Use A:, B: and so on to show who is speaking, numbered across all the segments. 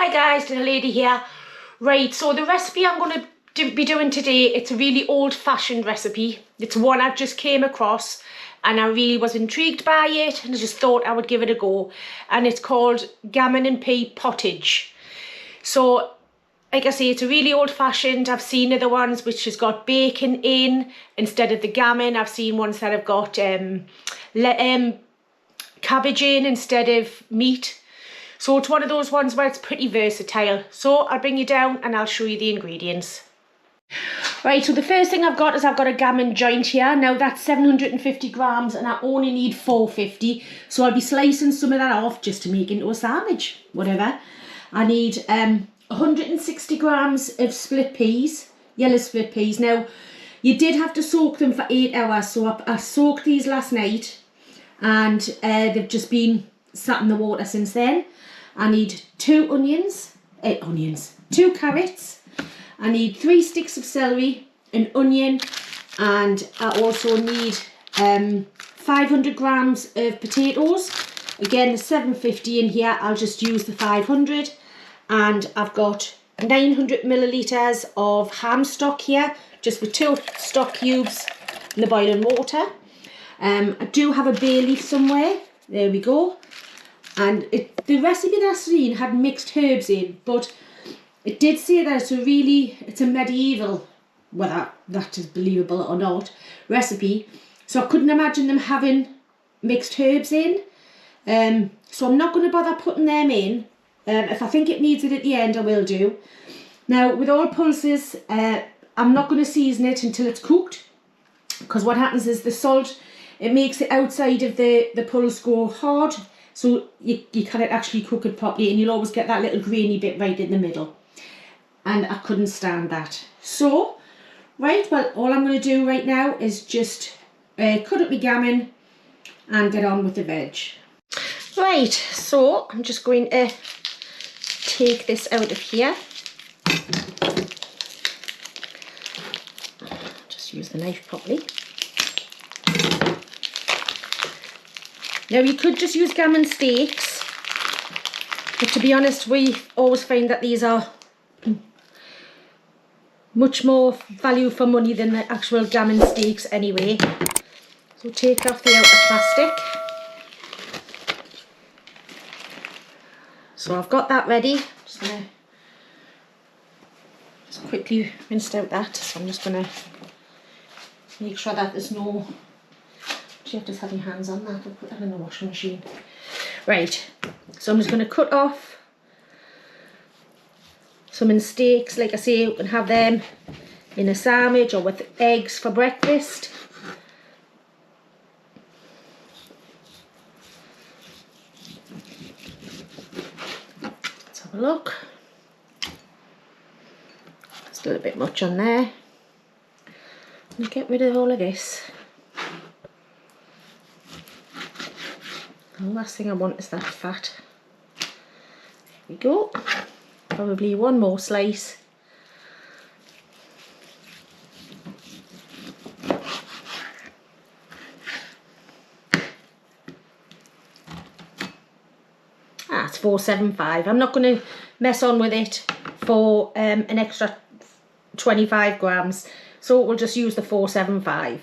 A: Hi guys, little lady here. Right, so the recipe I'm going to be doing today, it's a really old-fashioned recipe. It's one I just came across and I really was intrigued by it and I just thought I would give it a go. And it's called Gammon and Pea Pottage. So, like I say, it's a really old-fashioned. I've seen other ones which has got bacon in instead of the gammon. I've seen ones that have got cabbage in instead of meat. So it's one of those ones where it's pretty versatile. So I'll bring you down and I'll show you the ingredients. Right, so the first thing I've got is I've got a gammon joint here. Now that's 750 grams and I only need 450. So I'll be slicing some of that off just to make into a sandwich, whatever. I need 160 grams of split peas, yellow split peas. Now, you did have to soak them for 8 hours. So I soaked these last night and they've just been sat in the water since then. I need 2 2 carrots. I need 3 sticks of celery, an onion, and I also need 500 grams of potatoes. Again, the 750 in here, I'll just use the 500. And I've got 900 millilitres of ham stock here, just with 2 stock cubes in the boiling water. I do have a bay leaf somewhere. There we go. And the recipe that I've seen had mixed herbs in, but it did say that it's a medieval, whether that is believable or not, recipe. So I couldn't imagine them having mixed herbs in. So I'm not going to bother putting them in. If I think it needs it at the end, I will do. Now, with all pulses, I'm not going to season it until it's cooked, because what happens is the salt, it makes the outside of the pulse go hard, so you can't actually cook it properly, and you'll always get that little grainy bit right in the middle. And I couldn't stand that. So, right, well, all I'm going to do right now is just cut up my gammon and get on with the veg. Right, so I'm just going to take this out of here. Just use the knife properly. Now you could just use gammon steaks, but to be honest, we always find that these are much more value for money than the actual gammon steaks anyway. So take off the outer plastic. So I've got that ready. Just going to quickly rinse out that. So I'm just going to make sure that there's no... You have to have your hands on that. I'll put that in the washing machine. Right, so I'm just going to cut off some in steaks. Like I say, you can have them in a sandwich or with eggs for breakfast. Let's have a look. There's a little bit much on there. I'll get rid of all of this. The last thing I want is that fat. There we go. Probably one more slice. It's 475. I'm not going to mess on with it for an extra 25 grams. So we'll just use the 475.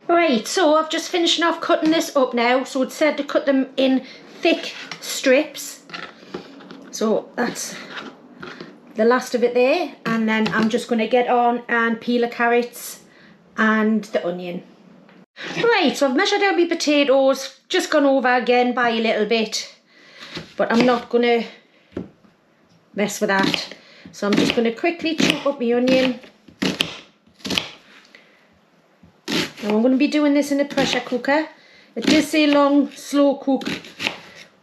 A: Right, so I've just finished off cutting this up now. So it said to cut them in thick strips. So that's the last of it there. And then I'm just going to get on and peel the carrots and the onion. Right, so I've measured out my potatoes. Just gone over again by a little bit. But I'm not going to mess with that. So I'm just going to quickly chop up my onion. Now I'm going to be doing this in a pressure cooker. It did say long, slow cook,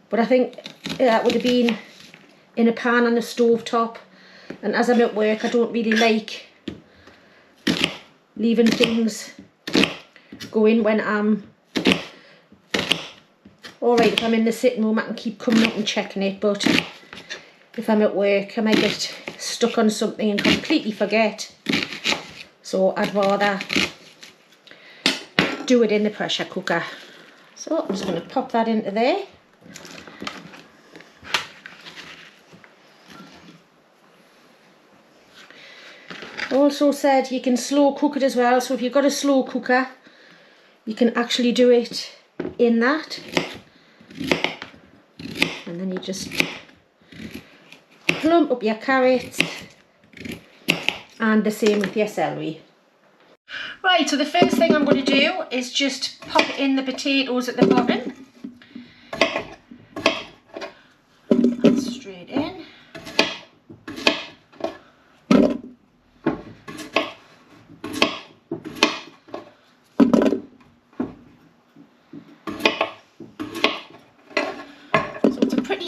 A: but I think that would have been in a pan on the stove top. And as I'm at work, I don't really like leaving things going when I'm... Alright, if I'm in the sitting room, I can keep coming up and checking it, but if I'm at work, I might get stuck on something and completely forget. So I'd rather do it in the pressure cooker. So I'm just going to pop that into there. Also said you can slow cook it as well, so if you've got a slow cooker you can actually do it in that, and then you just plump up your carrots, and the same with your celery. Right, so the first thing I'm going to do is just pop in the potatoes at the bottom. That's straight in.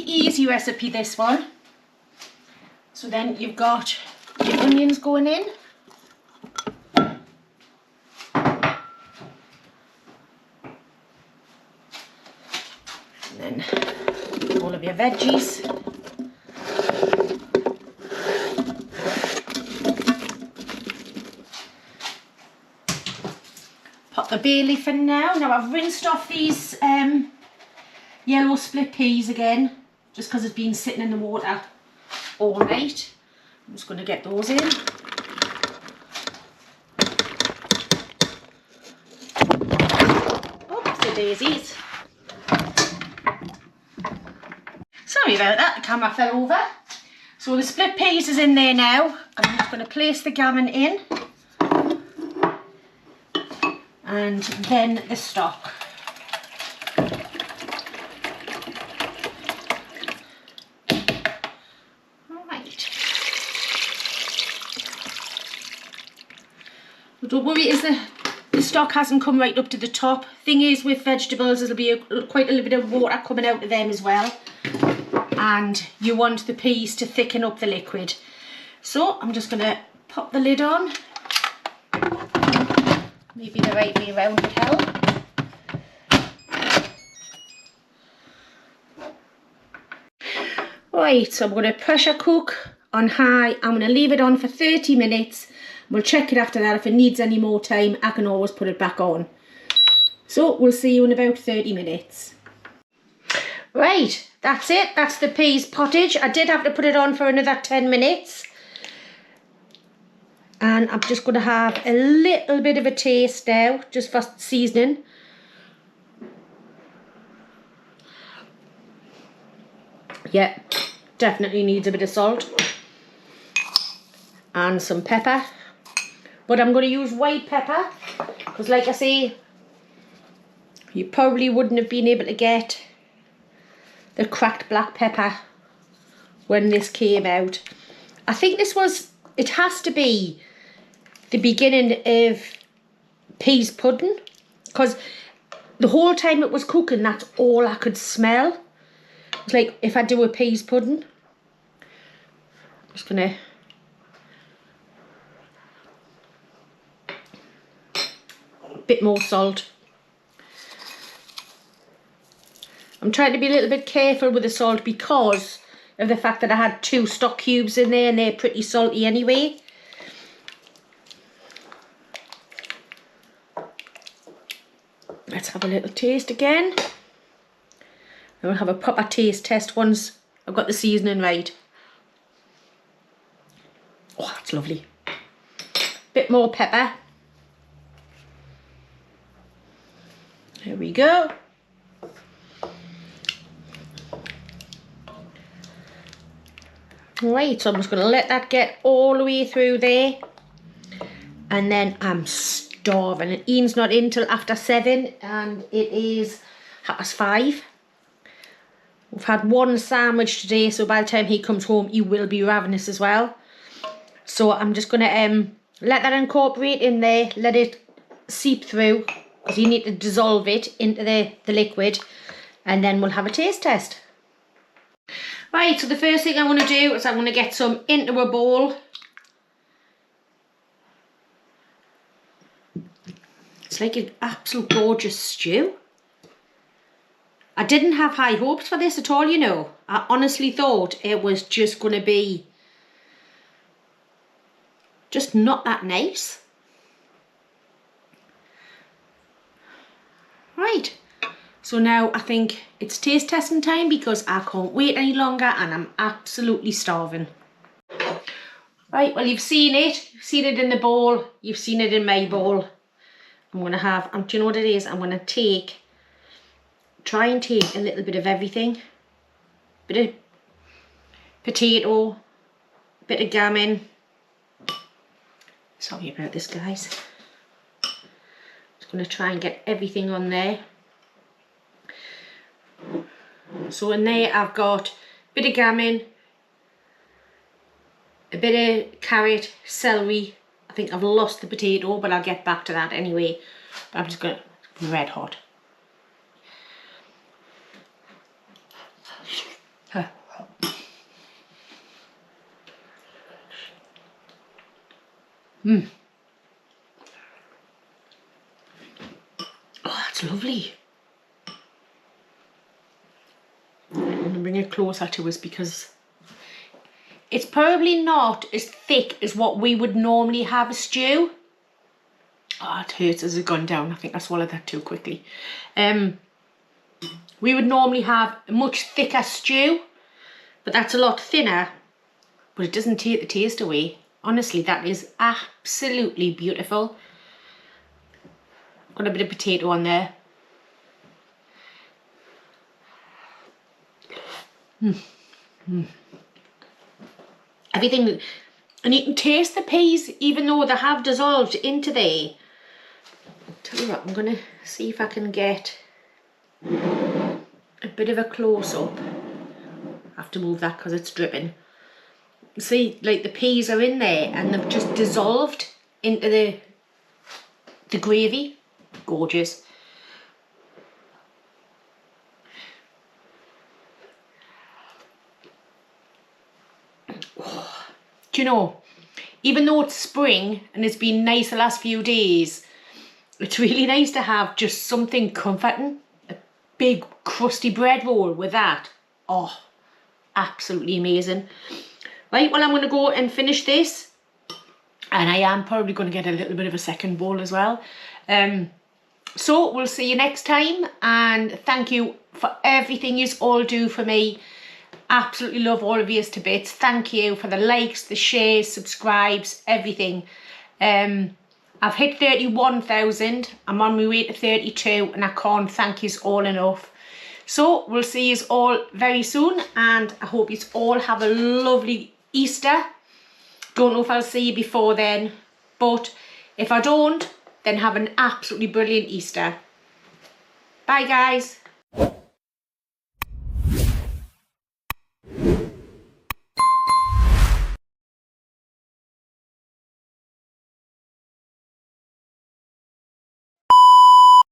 A: Easy recipe, this one. So then you've got your onions going in, and then all of your veggies. Pop the bay leaf in now. Now I've rinsed off these yellow split peas again, just because it's been sitting in the water all night. I'm just going to get those in. Oops, the daisies. Sorry about that, the camera fell over. So the split peas is in there now. I'm just going to place the gammon in. And then the stock. Don't worry, the stock hasn't come right up to the top. Thing is, with vegetables, there'll be quite a little bit of water coming out of them as well. And you want the peas to thicken up the liquid. So I'm just going to pop the lid on. Maybe the right way around would help. Right, so I'm going to pressure cook on high. I'm going to leave it on for 30 minutes. We'll check it after that. If it needs any more time, I can always put it back on. So we'll see you in about 30 minutes. Right, that's it. That's the peas pottage. I did have to put it on for another 10 minutes. And I'm just going to have a little bit of a taste now, just for seasoning. Yeah, definitely needs a bit of salt. And some pepper. But I'm going to use white pepper, because like I say, you probably wouldn't have been able to get the cracked black pepper when this came out. I think this was, it has to be the beginning of peas pudding, because the whole time it was cooking, that's all I could smell. It's like if I do a peas pudding. I'm just going to bit more salt. I'm trying to be a little bit careful with the salt because of the fact that I had 2 stock cubes in there and they're pretty salty anyway. Let's have a little taste again. And we'll have a proper taste test once I've got the seasoning right. Oh, that's lovely. Bit more pepper. There we go. Right, so I'm just going to let that get all the way through there. And then I'm starving. And Ian's not in till after 7 and it is 5:30. We've had 1 sandwich today, so by the time he comes home he will be ravenous as well. So I'm just going to let that incorporate in there, let it seep through, because you need to dissolve it into the liquid, and then we'll have a taste test. Right, so the first thing I want to do is I want to get some into a bowl. It's like an absolute gorgeous stew. I didn't have high hopes for this at all, you know. I honestly thought it was just going to be just not that nice. Right, so now I think it's taste testing time because I can't wait any longer and I'm absolutely starving. Right, well, you've seen it. You've seen it in the bowl. You've seen it in my bowl. I'm going to have, do you know what it is? I'm going to try and take a little bit of everything. Bit of potato, bit of gammon. Sorry about this, guys. Just going to try and get everything on there. So in there I've got a bit of gammon, a bit of carrot, celery. I think I've lost the potato, but I'll get back to that anyway. But I'm just going to be red hot. Oh, that's lovely. I'm going to bring it closer to us because it's probably not as thick as what we would normally have a stew. Oh, it hurts as it's gone down. I think I swallowed that too quickly. We would normally have a much thicker stew, but that's a lot thinner, but it doesn't take the taste away. Honestly, that is absolutely beautiful. Got a bit of potato on there. Everything, and you can taste the peas even though they have dissolved into there. Tell you what, I'm gonna see if I can get a bit of a close-up. I have to move that because it's dripping. See, like the peas are in there and they've just dissolved into the gravy. Gorgeous. Oh, do you know, even though it's spring and it's been nice the last few days, it's really nice to have just something comforting. A big crusty bread roll with that. Oh, absolutely amazing. Right, well, I'm going to go and finish this. And I am probably going to get a little bit of a second bowl as well. So we'll see you next time. And thank you for everything you all do for me. Absolutely love all of you to bits. Thank you for the likes, the shares, subscribes, everything. I've hit 31,000. I'm on my way to 32 and I can't thank you all enough. So we'll see you all very soon and I hope you all have a lovely Easter. Don't know if I'll see you before then, but if I don't, then have an absolutely brilliant Easter. Bye, guys.